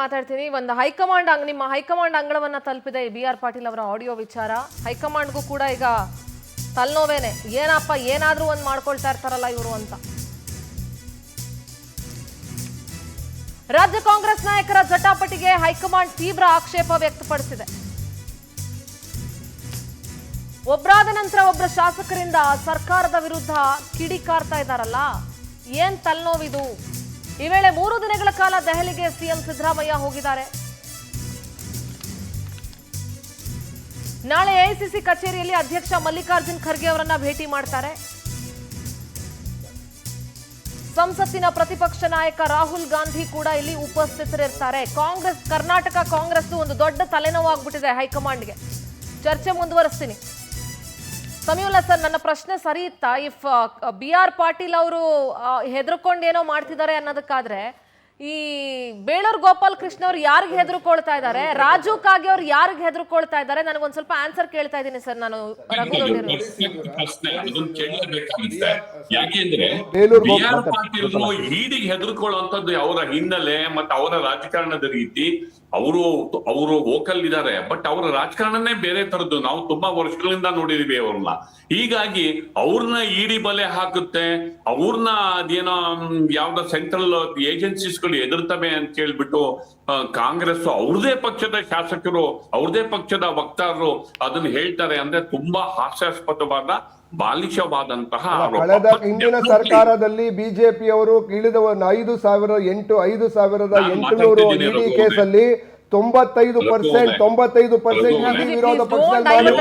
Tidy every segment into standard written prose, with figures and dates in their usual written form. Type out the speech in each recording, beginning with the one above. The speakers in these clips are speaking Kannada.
ಮಾತಾಡ್ತೀನಿ. ಒಂದು ಹೈಕಮಾಂಡ್ ನಿಮ್ಮ ಹೈಕಮಾಂಡ್ ಅಂಗಳವನ್ನ ತಲುಪಿದೆ ಬಿ.ಆರ್. ಪಾಟೀಲ್ ಅವರ ಆಡಿಯೋ ವಿಚಾರ. ಹೈಕಮಾಂಡ್ಗೂ ಕೂಡ ಈಗ ತಲೆನೋವೇನೆ, ಏನಪ್ಪ ಏನಾದ್ರೂ ಒಂದು ಮಾಡ್ಕೊಳ್ತಾ ಇರ್ತಾರಲ್ಲ ಇವರು ಅಂತ. ರಾಜ್ಯ ಕಾಂಗ್ರೆಸ್ ನಾಯಕರ ಜಟಾಪಟಿಗೆ ಹೈಕಮಾಂಡ್ ತೀವ್ರ ಆಕ್ಷೇಪ ವ್ಯಕ್ತಪಡಿಸಿದೆ. ಒಬ್ಬರಾದ ನಂತರ ಒಬ್ಬರ ಶಾಸಕರಿಂದ ಸರ್ಕಾರದ ವಿರುದ್ಧ ಕಿಡಿಕಾರ್ತಾ ಇದ್ದಾರಲ್ಲ, ಏನ್ ತಲೆನೋವಿದು. ಈ ವೇಳೆ 3 ದಿನಗಳ ಕಾಲ ದೆಹಲಿಗೆ ಸಿಎಂ ಸಿದ್ದರಾಮಯ್ಯ ಹೋಗಿದ್ದಾರೆ. ನಾಳೆ ಎಐಸಿಸಿ ಕಚೇರಿಯಲ್ಲಿ ಅಧ್ಯಕ್ಷ ಮಲ್ಲಿಕಾರ್ಜುನ್ ಖರ್ಗೆ ಅವರನ್ನ ಭೇಟಿ ಮಾಡ್ತಾರೆ. ಸಂಸತ್ತಿನ ಪ್ರತಿಪಕ್ಷ ನಾಯಕ ರಾಹುಲ್ ಗಾಂಧಿ ಕೂಡ ಇಲ್ಲಿ ಉಪಸ್ಥಿತರಿರ್ತಾರೆ. ಕರ್ನಾಟಕ ಕಾಂಗ್ರೆಸ್ ಒಂದು ದೊಡ್ಡ ತಲೆನೋವಾಗ್ಬಿಟ್ಟಿದೆ ಹೈಕಮಾಂಡ್ಗೆ. ಚರ್ಚೆ ಮುಂದುವರಿಸ್ತೀನಿ. ಸಮೀವುಲ್ಲಾ ಸರ್, ನನ್ನ ಪ್ರಶ್ನೆ ಸರಿ ಇತ್ತಾ? If BR. ಪಾಟೀಲ್ ಅವರು ಹೆದರ್ಕೊಂಡು ಏನೋ ಮಾಡ್ತಿದ್ದಾರೆ ಅನ್ನೋದಕ್ಕಾದ್ರೆ, ಈ ಬೇಳೂರು ಗೋಪಾಲ್ ಕೃಷ್ಣ ಅವ್ರು ಯಾರಿಗೆ ಹೆದರ್ಕೊಳ್ತಾ ಇದ್ದಾರೆ, ರಾಜು ಕಾಗೆ ಅವ್ರು ಯಾರಿಗೆ ಹೆದರ್ಕೊಳ್ತಾ ಇದ್ದಾರೆ? ನನಗೊಂದ್ ಸ್ವಲ್ಪ ಆನ್ಸರ್ ಕೇಳ್ತಾ ಇದ್ದೀನಿ ಸರ್. ನಾನು ಯಾಕೆಂದ್ರೆ ಬಿ.ಆರ್. ಪಾಟೀಲ್ ಈಡಿಗೆ ಹೆದರ್ಕೊಳ್ಳುವಂತದ್ದು ಅವರ ಹಿನ್ನೆಲೆ ಮತ್ತೆ ಅವರ ರಾಜಕಾರಣದ ರೀತಿ. ಅವರು ವೋಕಲ್ ಇದ್ದಾರೆ, ಬಟ್ ಅವರ ರಾಜಕಾರಣನೇ ಬೇರೆ ತರದ್ದು. ನಾವು ತುಂಬಾ ವರ್ಷಗಳಿಂದ ನೋಡಿದೀವಿ ಅವ್ರನ್ನ. ಹೀಗಾಗಿ ಅವ್ರನ್ನ ಇಡಿ ಬಲೆ ಹಾಕುತ್ತೆ, ಅವ್ರನ್ನ ಅದೇನೋ ಯಾವ್ದೋ ಸೆಂಟ್ರಲ್ ಏಜೆನ್ಸೀಸ್ ಗಳು ಎದುರ್ತವೆ ಅಂತ ಹೇಳ್ಬಿಟ್ಟು ಕಾಂಗ್ರೆಸ್ ಅವ್ರದೇ ಪಕ್ಷದ ಶಾಸಕರು, ಅವ್ರದೇ ಪಕ್ಷದ ವಕ್ತಾರರು ಅದನ್ನ ಹೇಳ್ತಾರೆ ಅಂದ್ರೆ ತುಂಬಾ ಹಾಸ್ಯಾಸ್ಪದವಾದ ಬಾಲಿಶವಾದಂತಹ ಕಳೆದ ಹಿಂದಿನ ಸರ್ಕಾರದಲ್ಲಿ ಬಿಜೆಪಿ ಅವರು ಇಳಿದ 5,800 ಇಡಿ ಕೇಸಲ್ಲಿ 95% ವಿರೋಧ ಪಕ್ಷದಲ್ಲಿ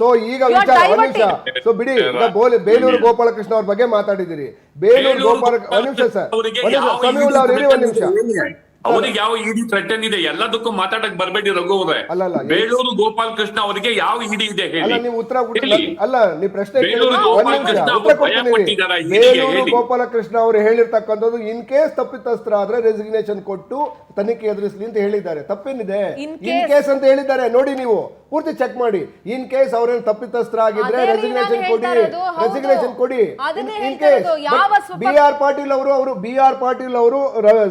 ಸೊ ಈಗ ವಿಚಾರ ಒಂದ್ ನಿಮಿಷ ಸೊ ಬಿಡಿ. ಬೇಲೂರು ಗೋಪಾಲಕೃಷ್ಣ ಅವ್ರ ಬಗ್ಗೆ ಮಾತಾಡಿದಿರಿ. ಬೇಲೂರು ಗೋಪಾಲ ಒಂದ್ ನಿಮಿಷ ಸರ್, ಸಮೀವುಲ್ಲಾ ಅವ್ರು ಇರಿ ಒಂದ್ ನಿಮಿಷ. ಅವರಿಗೆ ಯಾವ ಇಡಿ ಥ್ರೆಟನ್ ಇದೆ? ಎಲ್ಲದಕ್ಕೂ ಮಾತಾಡಕ್ ಬರ್ಬೇಡಿ ರಘು ಅವರೇ. ಬೇಲೂರು ಗೋಪಾಲ್ ಕೃಷ್ಣ ಅವರಿಗೆ ಯಾವ ಇಡಿ ಇದೆ ಹೇಳಿ? ನೀವು ಉತ್ತರ ಅಲ್ಲ, ನೀವು ಪ್ರಶ್ನೆ ಬೇಲೂರು ಗೋಪಾಲ ಕೃಷ್ಣ ಅವರು ಹೇಳಿರ್ತಕ್ಕಂಥದ್ದು ಇನ್ ಕೇಸ್ ತಪ್ಪಿತಸ್ತ್ರ ಆದ್ರೆ ರೆಸಿಗ್ನೇಷನ್ ಕೊಟ್ಟು ತನಿಖೆ ಎದುರಿಸಲಿ ಅಂತ ಹೇಳಿದ್ದಾರೆ. ತಪ್ಪೇನಿದೆ? ಇನ್ ಕೇಸ್ ಅಂತ ಹೇಳಿದ್ದಾರೆ. ನೋಡಿ, ನೀವು ಪೂರ್ತಿ ಚೆಕ್ ಮಾಡಿ. ಇನ್ ಕೇಸ್ ಅವ್ರೇನು ತಪ್ಪಿತಸ್ತ್ರ ಆಗಿದ್ರೆ ರೆಸಿಗ್ನೇಷನ್ ಕೊಡಿ. In case BR. ಪಾಟೀಲ್ ಅವರು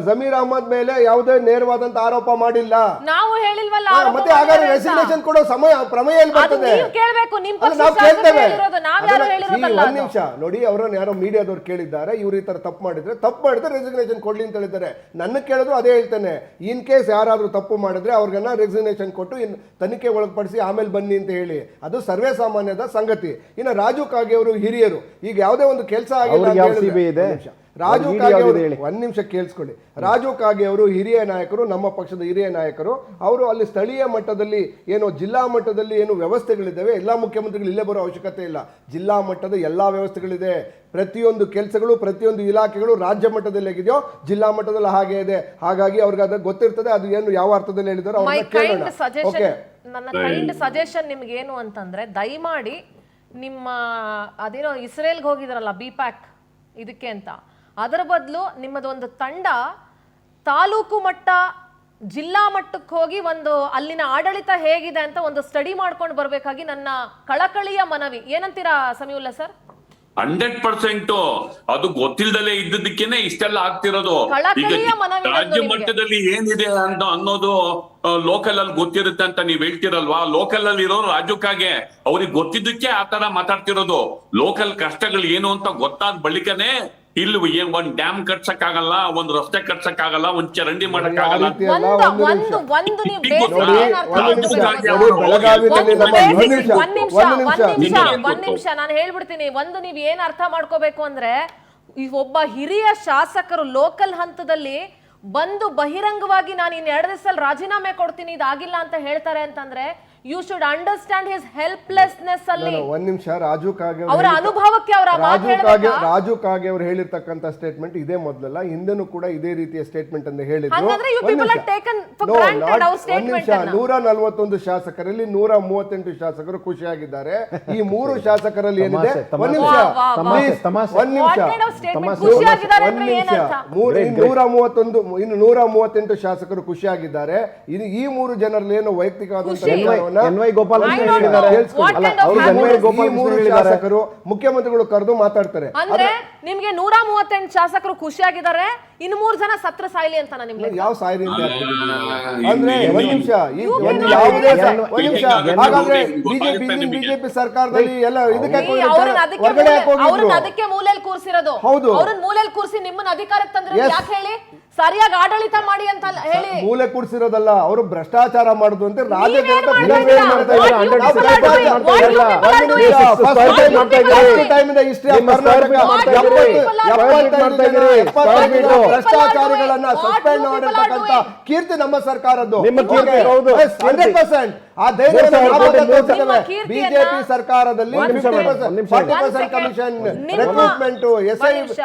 ಜಮೀರ್ ಅಹಮದ್ ಮೇಲೆ ಯಾವುದೇ ನೇರವಾದಂತ ಆರೋಪ ಮಾಡಿಲ್ಲ. ನಾವು ಹೇಳಿಲ್ವಲ್ಲ, ಮತ್ತೆ ಹಾಗಾದ್ರೆ ರೆಸಿಗ್ನೇಷನ್ ಕೊಡೋ ಪ್ರಮೇಯ ಎಲ್ಲಿ ಬರ್ತದೆ? ನಾವು ಕೇಳ್ತೇವೆ. ಒಂದ್ ನಿಮಿಷ ನೋಡಿ, ಅವರನ್ನ ಯಾರೋ ಮೀಡಿಯಾದವ್ರು ಕೇಳಿದ್ದಾರೆ, ಇವ್ರು ಈ ತರ ತಪ್ಪು ಮಾಡಿದ್ರೆ ರೆಸಿಗ್ನೇಷನ್ ಕೊಡ್ಲಿ ಅಂತ ಹೇಳಿದ್ದಾರೆ. ನನ್ನ ಕೇಳಿದ್ರು ಅದೇ ಹೇಳ್ತೇನೆ. ಇನ್ ಕೇಸ್ ಯಾರಾದ್ರೂ ತಪ್ಪು ಮಾಡಿದ್ರೆ ಅವ್ರಿಗೆಲ್ಲ ರೆಸಿಗ್ನೇಷನ್ ಕೊಟ್ಟು ತನಿಖೆ ಒಳಪಡಿಸಿ ಆಮೇಲೆ ಬನ್ನಿ ಅಂತ ಹೇಳಿ, ಅದು ಸರ್ವೇ ಸಾಮಾನ್ಯದ ಸಂಗತಿ. ಇನ್ನು ರಾಜು ಕಾಗೆ ಅವರು ಹಿರಿಯರು, ಈಗ ಯಾವುದೇ ಒಂದು ಕೆಲಸ ಆಗಿಲ್ಲ. ರಾಜು ಕಾಗೆ ಅವರು ಒಂದ್ ನಿಮಿಷ ಕೇಳಿಸ್ಕೊಳ್ಳಿ. ರಾಜು ಕಾಗೆ ಅವರು ಹಿರಿಯ ನಾಯಕರು, ನಮ್ಮ ಪಕ್ಷದ ಹಿರಿಯ ನಾಯಕರು. ಅವರು ಅಲ್ಲಿ ಸ್ಥಳೀಯ ಮಟ್ಟದಲ್ಲಿ ಏನು ಜಿಲ್ಲಾ ಮಟ್ಟದಲ್ಲಿ ಏನು ವ್ಯವಸ್ಥೆಗಳಿದ್ದಾವೆ, ಎಲ್ಲಾ ಮುಖ್ಯಮಂತ್ರಿಗಳು ಇಲ್ಲೇ ಬರೋ ಅವಶ್ಯಕತೆ ಇಲ್ಲ. ಜಿಲ್ಲಾ ಮಟ್ಟದ ಎಲ್ಲಾ ವ್ಯವಸ್ಥೆಗಳಿದೆ. ಪ್ರತಿಯೊಂದು ಕೆಲಸಗಳು, ಪ್ರತಿಯೊಂದು ಇಲಾಖೆಗಳು ರಾಜ್ಯ ಮಟ್ಟದಲ್ಲಿ ಹೇಗಿದೆಯೋ ಜಿಲ್ಲಾ ಮಟ್ಟದಲ್ಲಿ ಹಾಗೆ ಇದೆ. ಹಾಗಾಗಿ ಅವ್ರಿಗೆ ಅದು ಗೊತ್ತಿರ್ತದೆ, ಅದು ಏನು ಯಾವ ಅರ್ಥದಲ್ಲಿ ಹೇಳಿದಾರೋ ಅವ್ರನ್ನ ಕೇಳೋಣ. ನನ್ನ ಕೈಂಡ್ ಸಜೆಷನ್ ನಿಮ್ಗೆ ಏನು ಅಂತಂದ್ರೆ, ದಯಮಾಡಿ ನಿಮ್ಮ ಅದೇನೋ ಇಸ್ರೇಲ್ಗೆ ಹೋಗಿದಾರಲ್ಲ ಬಿಪ್ಯಾಕ್ ಇದಕ್ಕೆ ಅಂತ, ಅದರ ಬದಲು ನಿಮ್ಮದೊಂದು ತಂಡ ತಾಲೂಕು ಮಟ್ಟ ಜಿಲ್ಲಾ ಮಟ್ಟಕ್ಕೆ ಹೋಗಿ ಒಂದು ಅಲ್ಲಿನ ಆಡಳಿತ ಹೇಗಿದೆ ಅಂತ ಒಂದು ಸ್ಟಡಿ ಮಾಡ್ಕೊಂಡು ಬರ್ಬೇಕಾಗಿ ನನ್ನ ಕಳಕಳಿಯ ಮನವಿ. ಏನಂತೀರಾ ಸಮೀವುಲ್ಲಾ ಸರ್? 100% ಅದು ಗೊತ್ತಿಲ್ದಲೇ ಇದ್ದದಕ್ಕೇನೆ ಇಷ್ಟೆಲ್ಲ ಆಗ್ತಿರೋದು. ರಾಜ್ಯ ಮಟ್ಟದಲ್ಲಿ ಏನಿದೆ ಅಂತ ಅನ್ನೋದು ಲೋಕಲ್ ಅಲ್ಲಿ ಗೊತ್ತಿರುತ್ತೆ ಅಂತ ನೀವ್ ಹೇಳ್ತಿರಲ್ವಾ? ಲೋಕಲ್ ಅಲ್ಲಿ ಇರೋ ರಾಜುಕಾಗೆ ಅವ್ರಿಗೆ ಗೊತ್ತಿದ್ದಕ್ಕೆ ಆತರ ಮಾತಾಡ್ತಿರೋದು. ಲೋಕಲ್ ಕಷ್ಟಗಳು ಏನು ಅಂತ ಗೊತ್ತಾದ ಬಳಿಕನೇ ಇಲ್ಲಿ ಒಂದ್ ಡ್ಯಾಮ್ ಕಟ್ಸಕ್ ಆಗಲ್ಲ, ಒಂದ್ ರಸ್ತೆ ಕಟ್ಸಕ್ ಆಗಲ್ಲ, ಒಂದ್ ಚರಂಡಿ ಮಾಡಕ್ ಆಗಲ್ಲ. ಒಂದ್ ನಿಮಿಷ ನಾನು ಹೇಳ್ಬಿಡ್ತೀನಿ. ಒಂದು ನೀವ್ ಏನ್ ಅರ್ಥ ಮಾಡ್ಕೋಬೇಕು ಅಂದ್ರೆ, ಈ ಒಬ್ಬ ಹಿರಿಯ ಶಾಸಕರು ಲೋಕಲ್ ಹಂತದಲ್ಲಿ ಬಂದು ಬಹಿರಂಗವಾಗಿ ನಾನು ಇನ್ 2 ದಿವಸದಲ್ಲಿ ರಾಜೀನಾಮೆ ಕೊಡ್ತೀನಿ ಇದಾಗಿಲ್ಲ ಅಂತ ಹೇಳ್ತಾರೆ ಅಂತಂದ್ರೆ, you should understand his helplessness ಅಲ್ಲಿ. ಒಂದ್ ನಿಮಿಷ. ರಾಜು ಕಾಗೆ ಅವರ ಅನುಭವಕ್ಕೆ ರಾಜು ಕಾಗೆ ಅವರು ಹೇಳಿರ್ತಕ್ಕಂಥ ಸ್ಟೇಟ್ಮೆಂಟ್ ಇದೇ ಮೊದಲಲ್ಲ, ಹಿಂದೆನೂ ಕೂಡ ಇದೇ ರೀತಿಯ ಸ್ಟೇಟ್ಮೆಂಟ್ ಅಂತ ಹೇಳಿದ್ರು. 141 ಶಾಸಕರಲ್ಲಿ 138 ಶಾಸಕರು ಖುಷಿಯಾಗಿದ್ದಾರೆ. ಈ 3 ಶಾಸಕರಲ್ಲಿ ಏನಿದೆ, ಒಂದ್ ನಿಮಿಷ 138 ಶಾಸಕರು ಖುಷಿಯಾಗಿದ್ದಾರೆ. ಈ 3 ಜನರಲ್ಲಿ ಏನು ವೈಯಕ್ತಿಕವಾದಂತಹ ಎನ್.ವೈ. ಗೋಪಾಲಕೃಷ್ಣ I don't ಹೇಳಿದ್ದಾರೆ. know. What ಅಲ್ಲ, kind of ಅವರು habits? ಎನ್.ವೈ. ಈ ಗೋಪಾಲಕೃಷ್ಣ ಮೂರು ಹೇಳಿದ್ದಾರೆ. ಶಾಸಕರು ಮುಖ್ಯಮಂತ್ರಿಗಳು ಕರೆದು ಮಾತಾಡ್ತಾರೆ. ಅಂದ್ರೆ ನಿಮ್ಗೆ 138 ಶಾಸಕರು ಖುಷಿಯಾಗಿದ್ದಾರೆ, ಇನ್ನು 3 ಜನ ಸತ್ರ ಸಾಯ್ಲಿ ಅಂತ ನಿಮ್ಗೆ ಯಾವ ಸಾಯಿರಿ ಅಂತ ಇಲ್ಲಿ- ಅಂದ್ರೆ ಒಂದ್ ನಿಮಿಷ ಹಾಗಾದ್ರೆ ಬಿಜೆಪಿ ಸರ್ಕಾರದಲ್ಲಿ ಎಲ್ಲ ಇದಕ್ಕೆ ಹೊರಗಡೆ ಅವ್ರನ್ನ ಅದಕ್ಕೆ ಮೂಲೆಯಲ್ಲಿ ಕೂರಿಸಿರೋದು. ಹೌದು. ಅವ್ರನ್ನ ಮೂಲೆಯಲ್ಲಿ ಕೂರಿಸಿ ನಿಮ್ಮನ್ನ ಅಧಿಕಾರಕ್ಕೆ ತಂದ್ರೆ ಯಾಕೆ ಹೇಳಿ? ಸರಿಯಾಗಿ ಆಡಳಿತ ಮಾಡಿ ಅಂತ ಹೇಳಿ. ಮೂಲೆ ಕೂರಿಸಿರೋದಲ್ಲ, ಅವರು ಭ್ರಷ್ಟಾಚಾರ ಮಾಡುದು ಅಂತ ಭ್ರಷ್ಟಾಚಾರಿಗಳನ್ನ ಸಸ್ಪೆಂಡ್ ಮಾಡಿರ್ತಕ್ಕಂಥ ಕೀರ್ತಿ ನಮ್ಮ ಸರ್ಕಾರದ್ದು. ನಿಮ್ಮ ಕೀರ್ತಿ ಹೌದು. 100% ಆ ಬಿಜೆಪಿ ಸರ್ಕಾರದಲ್ಲಿ 40% ಕಮಿಷನ್ ರಿಕ್ರೂಟ್ಮೆಂಟ್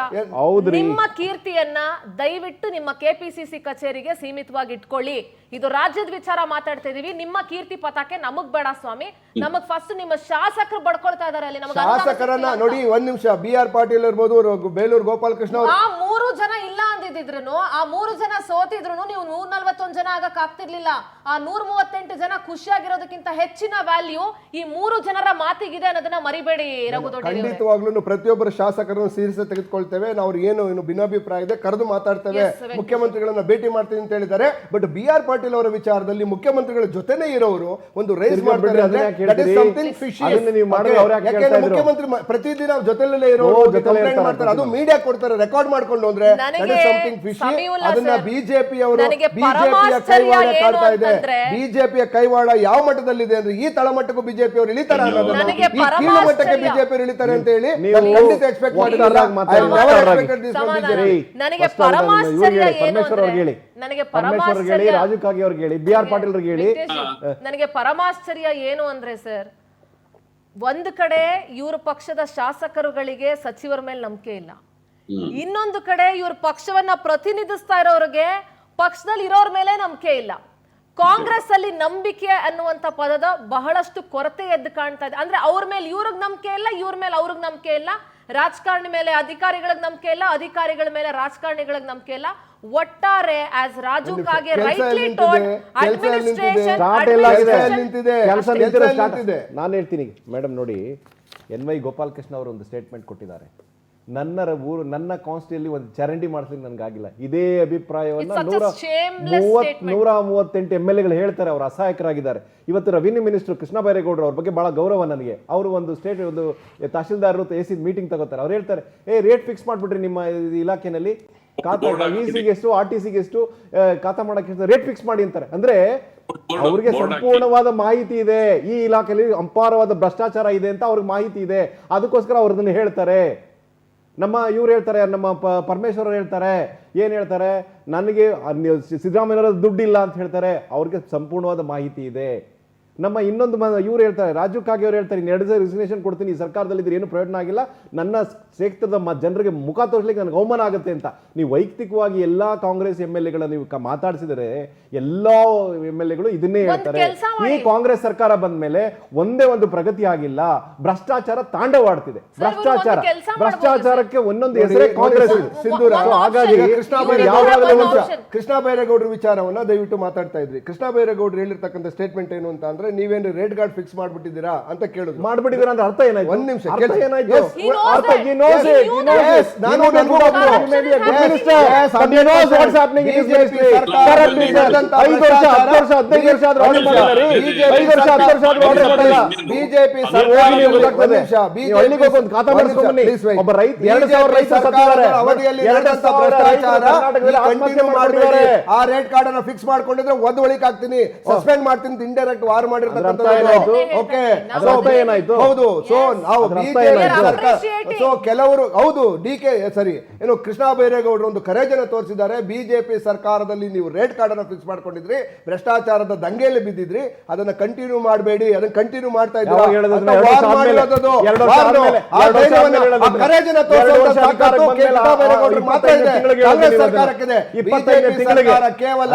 ನಿಮ್ಮ ಕೀರ್ತಿಯನ್ನ ದಯವಿಟ್ಟು ನಿಮ್ಮ ಕೆಪಿಸಿಸಿ ಕಚೇರಿಗೆ ಸೀಮಿತವಾಗಿ ಇಟ್ಕೊಳ್ಳಿ. ಇದು ರಾಜ್ಯದ ವಿಚಾರ ಮಾತಾಡ್ತಾ ಇದೀವಿ. ನಿಮ್ಮ ಕೀರ್ತಿ ಪತಾಕೆ ನಮಗ್ ಬೇಡ ಸ್ವಾಮಿ. ನಮಗ್ ಫಸ್ಟ್ ನಿಮ್ಮ ಶಾಸಕರು ಬಡ್ಕೊಳ್ತಾ ಇದಾರೆ ಅಲ್ಲಿ. ಶಾಸಕರನ್ನ ನೋಡಿ, ಒಂದ್ ನಿಮಿಷ, BR ಪಾಟೀಲ್ ಇರ್ಬೋದು, ಬೇಲೂರು ಗೋಪಾಲಕೃಷ್ಣ ಅವರು, ಆ 3 ಜನ ಇಲ್ಲ ಅಂದಿದ್ರು, ಆ 3 ಜನ ಸೋತಿದ್ರು ನೀವು 141 ಜನ ಆಗಕ್ ಆಗ್ತಿರ್ಲಿಲ್ಲ. ಆ 138 ಜನ ಖುಷಿಯಾಗಿರೋದಕ್ಕಿಂತ ಹೆಚ್ಚಿನ ವ್ಯಾಲ್ಯೂ ಈ 3 ಜನರ ಮಾತಿಗಿದೆ ಅನ್ನೋದನ್ನ ಮರಿಬೇಡಿ ರಘುದೊಡ್ಡಿ. ಖಂಡಿತವಾಗ್ಲೂ ಪ್ರತಿಯೊಬ್ಬರ ಶಾಸಕರನ್ನು ಸೀರಿಸಿ ತೆಗೆದುಕೊಳ್ತೇವೆ. ನಾವು ಏನು ಭಿನ್ನಾಭಿಪ್ರಾಯ ಇದೆ ಕರೆದು ಮಾತಾಡ್ತೇವೆ, ಮುಖ್ಯಮಂತ್ರಿಗಳನ್ನ ಭೇಟಿ ಮಾಡ್ತೀನಿ ಅಂತ ಹೇಳಿದ್ದಾರೆ. ಬಟ್ BR ಪಾಟೀಲ್ ಅವರ ವಿಚಾರದಲ್ಲಿ ಮುಖ್ಯಮಂತ್ರಿಗಳ ಜೊತೆನೇ ಇರೋರು ಒಂದು ರೈಸ್ ಮಾಡ್ತಾರೆ ಅಂದ್ರೆ ಮುಖ್ಯಮಂತ್ರಿ ಪ್ರತಿದಿನ ಜೊತೆಲೇ ಇರೋರು ಕಂಪ್ಲೇಂಟ್ ಮಾಡ್ತಾರೆ, ಅದು ಮೀಡಿಯಾ ಕೊಡ್ತಾರೆ ರೆಕಾರ್ಡ್ ಮಾಡ್ಕೊಂಡು. ಅಂದ್ರೆ ಅದನ್ನ ಬಿಜೆಪಿಯ ಕೈವಾಡ ಕಾಡ್ತಾ ಇದೆ. ಬಿಜೆಪಿಯ ಕೈವಾಡ ಯಾವ ಮಟ್ಟದಲ್ಲಿದೆ ಅಂದ್ರೆ ಈ ತಳಮಟ್ಟಕ್ಕೂ ಬಿಜೆಪಿ ಅವರು ಇಳಿತಾರೆ ಅನ್ನೋದನ್ನ, ಈ ಕೀಳು ಮಟ್ಟಕ್ಕೆ ಬಿಜೆಪಿ ಅವರು ಇಳಿತಾರೆ ಅಂತ ಹೇಳಿ ಖಂಡಿತ ಎಕ್ಸ್ಪೆಕ್ಟ್ ಮಾಡಿರಲ್ಲ. ನನಗೆ ಪರಮಾಶ್ಚರ್ಯ ಏನು ಅಂದ್ರೆ, ನನಗೆ ಪರಮಾಶ್ಚರ್ಯ ರಾಜು ಕಾಗೆ ಅವ್ರಿಗೆ ಹೇಳಿ, BR ಪಾಟೀಲ್ ಅವ್ರಿಗೆ ಹೇಳಿ. ನನಗೆ ಪರಮಾಶ್ಚರ್ಯ ಏನು ಅಂದ್ರೆ ಸರ್, ಒಂದ್ ಕಡೆ ಇವ್ರ ಪಕ್ಷದ ಶಾಸಕರುಗಳಿಗೆ ಸಚಿವರ ಮೇಲೆ ನಂಬಿಕೆ ಇಲ್ಲ, ಇನ್ನೊಂದು ಕಡೆ ಇವ್ರ ಪಕ್ಷವನ್ನ ಪ್ರತಿನಿಧಿಸ್ತಾ ಇರೋರಿಗೆ ಪಕ್ಷದಲ್ಲಿ ಇರೋರ ಮೇಲೆ ನಂಬಿಕೆ ಇಲ್ಲ. ಕಾಂಗ್ರೆಸ್ ಅಲ್ಲಿ ನಂಬಿಕೆ ಅನ್ನುವಂತ ಪದದ ಬಹಳಷ್ಟು ಕೊರತೆ ಎದ್ದು ಕಾಣ್ತಾ ಇದೆ. ಅಂದ್ರೆ ಅವ್ರ ಮೇಲೆ ಇವ್ರಿಗೆ ನಂಬಿಕೆ ಇಲ್ಲ, ಇವ್ರ ಮೇಲೆ ಅವ್ರಿಗೆ ನಂಬಿಕೆ ಇಲ್ಲ, ರಾಜಕಾರಣಿ ಮೇಲೆ ಅಧಿಕಾರಿಗಳಿಗೆ ನಂಬಿಕೆ ಇಲ್ಲ, ಅಧಿಕಾರಿಗಳ ಮೇಲೆ ರಾಜಕಾರಣಿಗಳಿಗೆ ನಂಬಿಕೆ ಇಲ್ಲ. ಒಟ್ಟಾರೆ as Raju Kage rightly told administration ನಾನು ಹೇಳ್ತೀನಿ ಮೇಡಮ್ ನೋಡಿ, ಎನ್.ವೈ. ಗೋಪಾಲಕೃಷ್ಣ ಅವರು ಒಂದು ಸ್ಟೇಟ್ಮೆಂಟ್ ಕೊಟ್ಟಿದ್ದಾರೆ. ನನ್ನ ಕಾನ್ಸ್ಟಿಯಲ್ಲಿ ಒಂದು ಚರಂಡಿ ಮಾಡಿಸ್ಲಿಕ್ಕೆ ನನಗಾಗಿಲ್ಲ. ಇದೇ ಅಭಿಪ್ರಾಯವನ್ನ 138 MLAಗಳು ಹೇಳ್ತಾರೆ. ಅವರು ಅಸಹಾಯಕರಾಗಿದ್ದಾರೆ. ಇವತ್ತು ರೆವಿನ್ಯೂ ಮಿನಿಸ್ಟರ್ ಕೃಷ್ಣ ಬೈರೇಗೌಡರು, ಅವ್ರ ಬಗ್ಗೆ ಬಹಳ ಗೌರವ ನನಗೆ. ಅವರು ಒಂದು ಒಂದು ತಹಶೀಲ್ದಾರರು AC ಮೀಟಿಂಗ್ ತಗೋತಾರೆ. ಅವ್ರು ಹೇಳ್ತಾರೆ, ರೇಟ್ ಫಿಕ್ಸ್ ಮಾಡ್ಬಿಟ್ರಿ ನಿಮ್ಮ ಇಲಾಖೆನಲ್ಲಿ, ECಗೆ ಎಷ್ಟು, RTCಗೆ ಎಷ್ಟು, ಖಾತಾ ಮಾಡಕ್ಕೆ ರೇಟ್ ಫಿಕ್ಸ್ ಮಾಡಿ ಅಂತಾರೆ. ಅಂದ್ರೆ ಅವ್ರಿಗೆ ಸಂಪೂರ್ಣವಾದ ಮಾಹಿತಿ ಇದೆ, ಈ ಇಲಾಖೆಯಲ್ಲಿ ಅಪಾರವಾದ ಭ್ರಷ್ಟಾಚಾರ ಇದೆ ಅಂತ ಅವ್ರಿಗೆ ಮಾಹಿತಿ ಇದೆ. ಅದಕ್ಕೋಸ್ಕರ ಅವ್ರು ಅದನ್ನ ಹೇಳ್ತಾರೆ. ನಮ್ಮ ಇವ್ರು ಹೇಳ್ತಾರೆ, ನಮ್ಮ ಪರಮೇಶ್ವರ್ ಹೇಳ್ತಾರೆ, ಏನ್ ಹೇಳ್ತಾರೆ, ನನಗೆ ಸಿದ್ದರಾಮಯ್ಯ ದುಡ್ಡಿಲ್ಲ ಅಂತ ಹೇಳ್ತಾರೆ. ಅವ್ರಿಗೆ ಸಂಪೂರ್ಣವಾದ ಮಾಹಿತಿ ಇದೆ. ನಮ್ಮ ಇನ್ನೊಂದು ಇವ್ರು ಹೇಳ್ತಾರೆ, ರಾಜು ಕಾಗೆ ಅವ್ರು ಹೇಳ್ತಾರೆ, 2 ರಿಸಿಗ್ನೇಷನ್ ಕೊಡ್ತೀನಿ, ಈ ಸರ್ಕಾರದಲ್ಲಿ ಇದ್ರೆ ಏನು ಪ್ರಯೋಜನ ಆಗಿಲ್ಲ, ನನ್ನ ಕ್ಷೇತ್ರದ ಜನರಿಗೆ ಮುಖ ತೋರಿಸ್ಲಿಕ್ಕೆ ನನಗೆ ಅವಮಾನ ಆಗುತ್ತೆ ಅಂತ. ನೀವು ವೈಯಕ್ತಿಕವಾಗಿ ಎಲ್ಲಾ ಕಾಂಗ್ರೆಸ್ MLAಗಳ ನೀವು ಮಾತಾಡಿಸಿದರೆ ಎಲ್ಲಾ MLAಗಳು ಇದನ್ನೇ ಹೇಳ್ತಾರೆ. ಈ ಕಾಂಗ್ರೆಸ್ ಸರ್ಕಾರ ಬಂದ ಮೇಲೆ ಒಂದೇ ಒಂದು ಪ್ರಗತಿ ಆಗಿಲ್ಲ, ಭ್ರಷ್ಟಾಚಾರ ತಾಂಡವಾಡ್ತಿದೆ. ಭ್ರಷ್ಟಾಚಾರಕ್ಕೆ ಒಂದೊಂದು ಹೆಸರೇ ಕಾಂಗ್ರೆಸ್. ಹಾಗಾಗಿ ಕೃಷ್ಣ ಬೈರೇಗೌಡರ ವಿಚಾರವನ್ನ ದಯವಿಟ್ಟು ಮಾತಾಡ್ತಾ ಇದ್ರಿ. ಕೃಷ್ಣ ಬೈರೇಗೌಡರು ಹೇಳಿರ್ತಕ್ಕಂಥ ಸ್ಟೇಟ್ಮೆಂಟ್ ಏನು ಅಂತ ಅಂದ್ರೆ, ನೀವೇನು ರೇಟ್ ಗಾರ್ಡ್ ಫಿಕ್ಸ್ ಮಾಡ್ಬಿಟ್ಟಿದ್ದೀರಾ ಅಂತ ಕೇಳುದು. ಮಾಡ್ಬಿಟ್ಟಿದ್ದೀರಾ ಅಂದ್ರೆ ಅರ್ಥ ಏನಾಯ್ತು? ಒಂದ್ ನಿಮಿಷ, ಆ ರೇಟ್ ಕಾರ್ಡ್ ಅನ್ನ ಫಿಕ್ಸ್ ಮಾಡ್ಕೊಂಡಿದ್ರೆ ಒದ್ದು ಒಳಿಕ್ ಆಗ್ತೀನಿ, ಸಸ್ಪೆಂಡ್ ಮಾಡ್ತೀನಿ, ಇಂಡೈರೆಕ್ಟ್ ವಾರ್ ಮಾಡಿರ್ತಕ್ಕಂಥದ್ದು. ಹೌದು. ಸೊ ನಾವು ಸೊ ಕೆಲವರು ಹೌದು ಏನು ಕೃಷ್ಣ ಬೈರೇಗೌಡರು ಒಂದು ಕರೇಜನ್ನು ತೋರಿಸಿದ್ದಾರೆ. ಬಿಜೆಪಿ ಸರ್ಕಾರದಲ್ಲಿ ನೀವು ರೇಟ್ ಕಾರ್ಡ್ ಅನ್ನು ಫಿಕ್ಸ್ ಮಾಡ್ಕೊಂಡಿದ್ರಿ, ಭ್ರಷ್ಟಾಚಾರದ ದಂಗೆಯಲ್ಲಿ ಬಿದ್ದಿದ್ರಿ, ಅದನ್ನ ಕಂಟಿನ್ಯೂ ಮಾಡಬೇಡಿ, ಅದನ್ನ ಕಂಟಿನ್ಯೂ ಮಾಡ್ತಾ ಇದ್ದೀರಾ. ಸರ್ಕಾರಕ್ಕಿದೆ. ಬಿಜೆಪಿ ಸರ್ಕಾರ ಕೇವಲ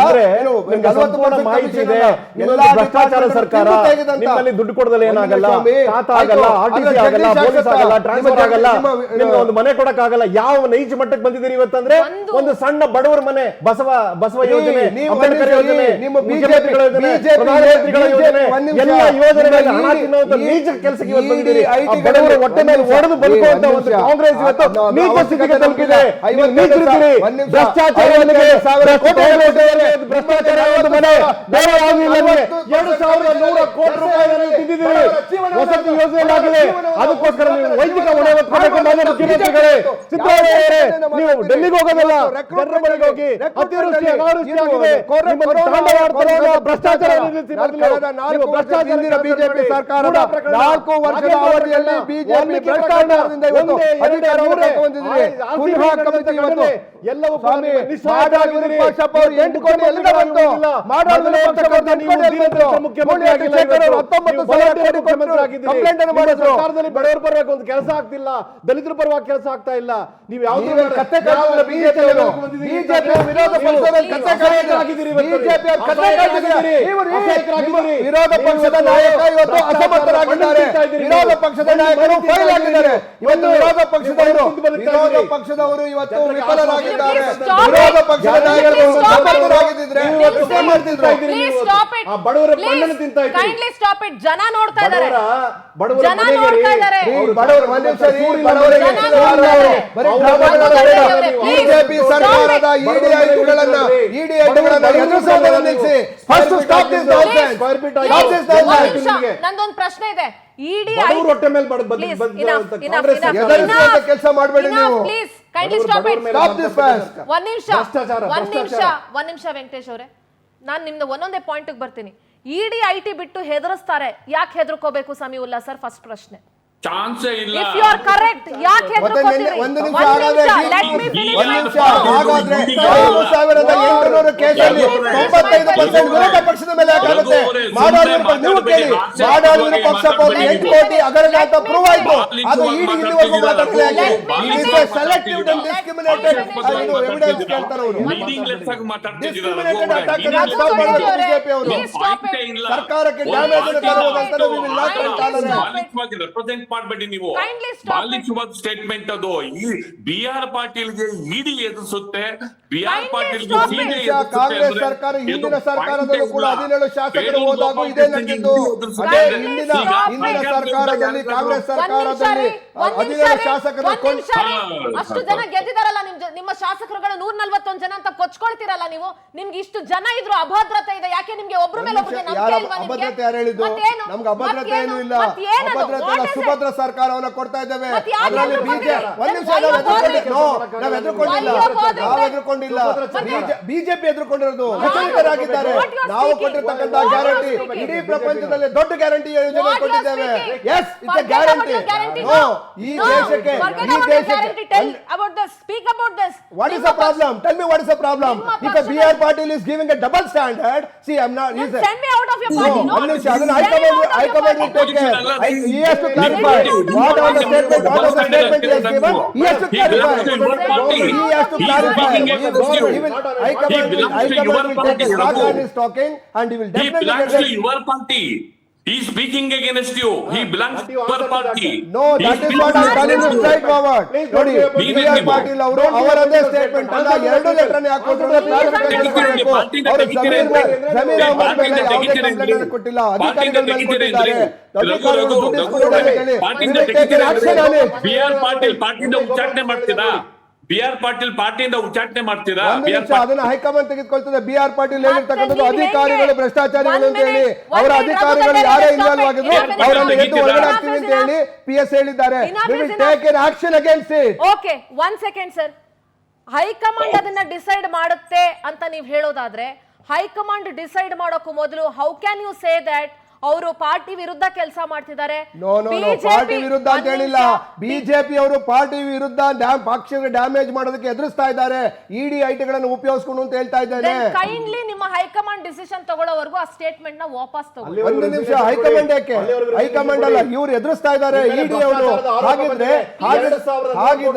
ಸರ್ಕಾರ ನಿವೃತ್ತಿ ಆಗಿದೆ ಅಂತ. ನಿಮ್ಮಲ್ಲಿ ದುಡ್ಡು ಕೊಡದಲ್ಲ ಏನಾಗಲ್ಲ, ಸ್ವಾಮಿ, ಖಾತಾ ಆಗಲ್ಲ, ಆಯ್ತು, RTC ಆಗಲ್ಲ, ಜಗದೀಶ್ ಪೊಲೀಸ್ ಆಗಲ್ಲ, ನಿಮ್ಮ ಟ್ರಾನ್ಸ್ಫರ್ ಆಗಲ್ಲ, ನಿಮ್ಮ ನಿಮ್ಗೆ ಒಂದು ಮನೆ ಕೊಡಕ್ ಆಗಲ್ಲ. ಯಾವ ನೈಜ ಮಟ್ಟಕ್ಕೆ ಬಂದಿದ್ದೀರಿ ಇವತ್ತಂದ್ರೆ ಒಂದು ಸಣ್ಣ ಬಡವರ ಮನೆ, ಬಸವ ಯೋಜನೆ, ಅಂಬೇಡ್ಕರ್ ಯೋಜನೆ, ನಿಮ್ಮ ಮುಖ್ಯಮಂತ್ರಿಗಳ ಯೋಜನೆ, ಪ್ರಧಾನಮಂತ್ರಿಗಳ ಯೋಜನೆ, ಎಲ್ಲ ಯೋಜನೆಗಳಿಗೆ ಹಣ ತಿನ್ನುವಂತ ನೀಚ ಕೆಲಸಕ್ಕೆ ಇವತ್ತು ಬಂದಿದ್ದೀರಿ. ಆ ಬಡವರ ಹೊಟ್ಟೆ ಮೇಲೆ ಒಡೆದು ಬದುಕುವಂತ ಒಂದು ಕಾಂಗ್ರೆಸ್ ಇವತ್ತು ನೀಚ ಸ್ಥಿತಿಗೆ ತಲುಪಿದೆ. ನೀವು ನೀಚರಿದ್ದೀರಿ. ಭ್ರಷ್ಟಾಚಾರ ಭ್ರಷ್ಟಾಚಾರ ಒಂದು ಮನೆ ಬೇರೆ ಯಾವುದೂ ಇಲ್ಲ. 2100 ಕೋಟಿ ರೂಪಾಯಿಗಳನ್ನು ತಿಂದಿದ್ದೀರಿ. ವಸತಿ ಯೋಜನೆಯಾಗಿದೆ. ಅದಕ್ಕೋಸ್ಕರ ನೀವು ವೈದಿಕ ಹೊಣೆ ಹೊತ್ಕೊಬೇಕು. ಮುಖ್ಯಮಂತ್ರಿಗಳೇ, ಸಿದ್ದರಾಮಯ್ಯ ನೀವು ಡೆಲ್ಲಿಗೆ ಹೋಗೋದಲ್ಲ, ಜನರ ಮನೆಗೆ ಹೋಗಿ. ಅತಿವೃಷ್ಟಿ ಅನಾವೃಷ್ಟಿ ಆಗಿದೆ. ಭ್ರಷ್ಟಾಚಾರ ಬಿಜೆಪಿ ಸರ್ಕಾರದ 4 ವರ್ಷದ ಅವಧಿಯಲ್ಲಿ ಬಿಜೆಪಿ ಭ್ರಷ್ಟಾಚಾರದಿಂದ ಇವತ್ತು ಅಧಿಕಾರವನ್ನು ಹೊಂದಿದೆ. ಎಲ್ಲವೂ ವಿರೂಪಾಕ್ಷಪ್ಪ ಅವರು 8 ಕೋಟಿ ಎಲ್ಲಿಂದ ಬಂತು? ಮಾಡಾಳು ವಿರೂಪಾಕ್ಷಪ್ಪ 8 ಕೋಟಿ ಎಲ್ಲಿ ಬಂತು? ಮುಖ್ಯಮಂತ್ರಿ ಆಗಿಲ್ಲ. 19 ಸಲ ಕಂಪ್ಲೇಂಟ್ ಅನ್ನು ಮಾಡಿದ್ರು. ಸರ್ಕಾರದಲ್ಲಿ ಬಡವರ ಪರವಾಗಿ ಒಂದು ಕೆಲಸ ಆಗ್ತಿಲ್ಲ, ದಲಿತರ ಪರವಾಗಿ ಕೆಲಸ ಆಗ್ತಾ ಇಲ್ಲ. ನೀವು ಯಾವ್ದು ಕತ್ತೆ ಬಿಜೆಪಿ ವಿರೋಧ ಪಕ್ಷದಲ್ಲಿ ಕತ್ತೆ ಕಾಯ್ದಿದ್ದೀರಿ. ಬಿಜೆಪಿ ವಿರೋಧ ಪಕ್ಷದ ನಾಯಕ ಇವತ್ತು ಅಸಮರ್ಥರಾಗಿದ್ದಾರೆ. ವಿರೋಧ ಪಕ್ಷದ ನಾಯಕರು ಫೈಲ್ ಆಗಿದ್ದಾರೆ. ಇವತ್ತು ವಿರೋಧ ಪಕ್ಷದವರು ಇವತ್ತು ವಿಫಲರಾಗಿದ್ದಾರೆ. ವಿರೋಧ ಪಕ್ಷದ ನಾಯಕರು ಸಮರ್ಥರಾಗಿದ್ದರೆ ಇವತ್ತು ಮಾಡ್ತಿದ್ರು. ಬಡವರ ಮಣ್ಣನ್ನು ತಿಂತಾ ಇದ್ದಾರೆ. Kindly stop it. ಜನ ನೋಡ್ತಾ ಇದ್ದಾರೆ. ಬಡವರ ಜನ ನೋಡ್ತಾ ಇದ್ದಾರೆ. ಬಡವರು ಒಂದೇ ಸರಿ ಬಡವರಿಗೆ ಬಿಜೆಪಿ ಸರ್ಕಾರದ ಇಡಿ ಐಟುಗಳನ್ನ ಎದುರಿಸೋದನ್ನು ನಿಲ್ಲಿಸಿ. First stop this nonsense. ನಂದೊಂದು ಪ್ರಶ್ನೆ ಇದೆ. ಇಡಿ ಬಡವರ ಹೊಟ್ಟೆ ಮೇಲೆ ಕೆಲಸ ಮಾಡಬೇಡಿ ನೀವು. Please kindly stop it. Stop this fast. ಒಂದ್ ನಿಮಿಷ ವೆಂಕಟೇಶ್ ಅವರೇ, ನಾನು ನಿಮ್ದು ಒಂದೊಂದೇ ಪಾಯಿಂಟ್ ಬರ್ತೀನಿ. ಇಡಿ ಐಟಿ ಬಿಟ್ಟು ಹೆದರಿಸ್ತಾರೆ, ಯಾಕೆ ಹೆದರ್ಕೋಬೇಕು ಸಮೀವುಲ್ಲಾ ಸರ್? ಫಸ್ಟ್ ಪ್ರಶ್ನೆ. ಚಾನ್ಸೇ ಇಲ್ಲ. If you are correct, ಯಾಕೆ ಹೆದರ್ಕೋತೀರಿ? ಒಂದು ನಿಮಿಷ ಹಾಗಾದ್ರೆ ಹಾಗಾದ್ರೆ 5800 ಕೇಸಲ್ಲಿ 95% ವಿರೋಧ ಪಕ್ಷದ ಮೇಲೆ ಯಾಕಾಗುತ್ತೆ? ನೀವು ಕೇಳಿ, ಮಾಡಾಳು ವಿರೂಪಾಕ್ಷಪ್ಪ ಅವರು 8 ಕೋಟಿ ಹಗರಣ ಅಂತ ಪ್ರೂವ್ ಆಯ್ತು. ಅದು ಇಡಿ ಇಲ್ಲಿವರೆಗೂ ಮಾತಾಡಲಿಲ್ಲ. ಯಾಕೆ? It is a selective and discriminated evidence ಕೇಳ್ತಾರೆ ಅವರು. Discriminated attack ಅನ್ನು stop ಮಾಡಿದ್ರು ಬಿಜೆಪಿ ಅವರು. ಸರ್ಕಾರಕ್ಕೆ ಡ್ಯಾಮೇಜ್ ಅನ್ನು ತರುವುದಂತ we will not tolerate. Represent ಮಾಡಬೇಡಿ ನೀವು. ಬಾಲಿಶವಾದ ಸ್ಟೇಟ್ಮೆಂಟ್ ಅದು. ಬಿಆರ್ ಪಾಟೀಲ್ಗೆ ಇಡಿ ಎದುರಿಸುತ್ತೆ, ಬಿಆರ್ ಪಾಟೀಲ್ ಕಾಂಗ್ರೆಸ್ ಸರ್ಕಾರ ಹಿಂದಿನ ಸರ್ಕಾರದಲ್ಲೂ ಕೂಡ 17 ಶಾಸಕರು ಹೋದಾಗ ಇದೇ ನಡೆದಿದ್ದು. ಅದೇ ಹಿಂದಿನ ಸರ್ಕಾರದಲ್ಲಿ ಕಾಂಗ್ರೆಸ್ ಸರ್ಕಾರದಲ್ಲಿ 17 ಶಾಸಕರು ಅಷ್ಟು ಜನ ಗೆದ್ದಿದಾರಲ್ಲ ನಿಮ್ಮ ಶಾಸಕರುಗಳು 141 ಜನ ಅಂತ ಕೊಚ್ಕೊಳ್ತಿರಲ್ಲ ನೀವು. ನಿಮ್ಗೆ ಇಷ್ಟು ಜನ ಇದ್ರು ಅಭದ್ರತೆ ಇದೆ, ಯಾಕೆ ನಿಮ್ಗೆ ಒಬ್ರ ಮೇಲೆ ಒಬ್ಬರಿಗೆ ನಂಬಿಕೆ ಇಲ್ವಾ? ಅಭದ್ರತೆ ಯಾರು ಹೇಳಿದ್ದು? ನಮ್ಗೆ ಅಭದ್ರತೆ ಏನೂ ಇಲ್ಲ. ಅಭದ್ರತೆ ಇಲ್ಲ, ಸುಭದ್ರ ಸರ್ಕಾರವನ್ನ ಕೊಡ್ತಾ ಇದ್ದೇವೆ. ಅದರಲ್ಲಿ ನಾವು ಎದುರುಕೊಂಡಿಲ್ಲ. ಬಿಜೆಪಿ ಎದುರುಕೊಂಡಿರೋದು ವಿಚಲಿತರಾಗಿದ್ದಾರೆ. ನಾವು ಕೊಟ್ಟಿರ್ತಕ್ಕಂಥ ಗ್ಯಾರಂಟಿ ಇಡೀ ಪ್ರಪಂಚದಲ್ಲಿ ದೊಡ್ಡ ಗ್ಯಾರಂಟಿ ಯೋಜನೆ ಕೊಟ್ಟಿದ್ದೇವೆ. Yes, it's a guarantee. ಈ ದೇಶಕ್ಕೆ what is the problem? Tell me what is the problem? If a BR Patil is giving a double standard, see, I'm not. Send me out of your party. No, I comment will take care. He has to clarify what are the statement he has given. He has to clarify. He has to clarify. I comment will take care. Rajan is talking and he will definitely get it. Your party. He is speaking against you. He belongs to your party. No, that is what I am telling you straight forward. ನೋಡಿ, BR ಪಾಟೀಲ್ ಅವರು ಅವರದೇ ಸ್ಟೇಟ್ಮೆಂಟ್ ಅಲ್ಲ, 2 ಲೆಟರ್ ಅನ್ನು ಹಾಕಿದ್ರು. ಅವರು ಜಮೀರ್ ಅಹಮದ್ ಮೇಲೆ ಯಾವುದೇ ಕಂಪ್ಲೇಂಟ್ ಅನ್ನು ಕೊಟ್ಟಿಲ್ಲ, ಅಧಿಕಾರಿಗಳ ಮೇಲೆ ಕೊಟ್ಟಿದ್ದಾರೆ. ಅಧಿಕಾರಿಗಳು ಬಿಆರ್ ಪಾಟೀಲ್ ಪಾರ್ಟಿಯಿಂದ ಉಚ್ಚಾಟನೆ ಮಾಡ್ತೀರಾ? ಬಿಆರ್ ಪಾಟೀಲ್ ಪಾರ್ಟಿಯಿಂದ ಉಚ್ಚಾಟನೆ ಮಾಡ್ತೀರಾ? ಅದನ್ನ ಹೈಕಮಾಂಡ್ ತೆಗೆದುಕೊಳ್ತದೆ. ಬಿಆರ್ ಪಾಟೀಲ್ ಹೇಳಿರ್ತಕ್ಕಂಥದ್ದು ಅಧಿಕಾರಿಗಳು ಭ್ರಷ್ಟಾಚಾರಿಗಳು ಅಂತ ಹೇಳಿ. ಅವರ ಅಧಿಕಾರಿಗಳು ಯಾರೇ ಇನ್ವಾಲ್ವ್ ಆಗಿದ್ರು ಅವರನ್ನು ಎದ್ದು ಹೊರಗಡೆ ಹಾಕ್ತೀವಿ ಅಂತ ಹೇಳಿ PS ಹೇಳಿದ್ದಾರೆ. We will take an action against it. Okay, 1 second sir. High command ಅದನ್ನ ಡಿಸೈಡ್ ಮಾಡುತ್ತೆ ಅಂತ ನೀವು ಹೇಳೋದಾದ್ರೆ, ಹೈಕಮಾಂಡ್ ಡಿಸೈಡ್ ಮಾಡೋಕು ಮೊದಲು how can you say that ಅವರು ಪಾರ್ಟಿ ವಿರುದ್ಧ ಕೆಲಸ ಮಾಡ್ತಿದ್ದಾರೆ? ಪಾರ್ಟಿ ವಿರುದ್ಧ ಅಂತ ಹೇಳಿಲ್ಲ. ಬಿಜೆಪಿ ಅವರು ಪಾರ್ಟಿ ವಿರುದ್ಧ ಪಕ್ಷಕ್ಕೆ ಡ್ಯಾಮೇಜ್ ಮಾಡೋದಕ್ಕೆ ಎದುರಿಸ್ತಾ ಇದ್ದಾರೆ, ಇಡಿ ಐಟಿಗಳನ್ನು ಉಪಯೋಗಿಸ್ಕೊಂಡು ಅಂತ ಹೇಳ್ತಾ ಇದ್ದೇನೆ. ಕೈಂಡ್ಲಿ ನಿಮ್ಮ ಹೈಕಮಾಂಡ್ ಡಿಸಿಷನ್ ತಗೊಳ್ಳೋವರೆಗೂ ಆ ಸ್ಟೇಟ್ಮೆಂಟ್ ನ ವಾಪಸ್ ತಗೊಳ್ಳಿ. ಒಂದು ನಿಮಿಷ. ಹೈಕಮಾಂಡ್ ಯಾಕೆ? ಹೈಕಮಾಂಡ್ ಅಲ್ಲ, ಇವ್ರು ಎದುರಿಸ್ತಾ ಇದ್ದಾರೆ ಇಡಿ ಅವರು. ಹಾಗಿದ್ರೆ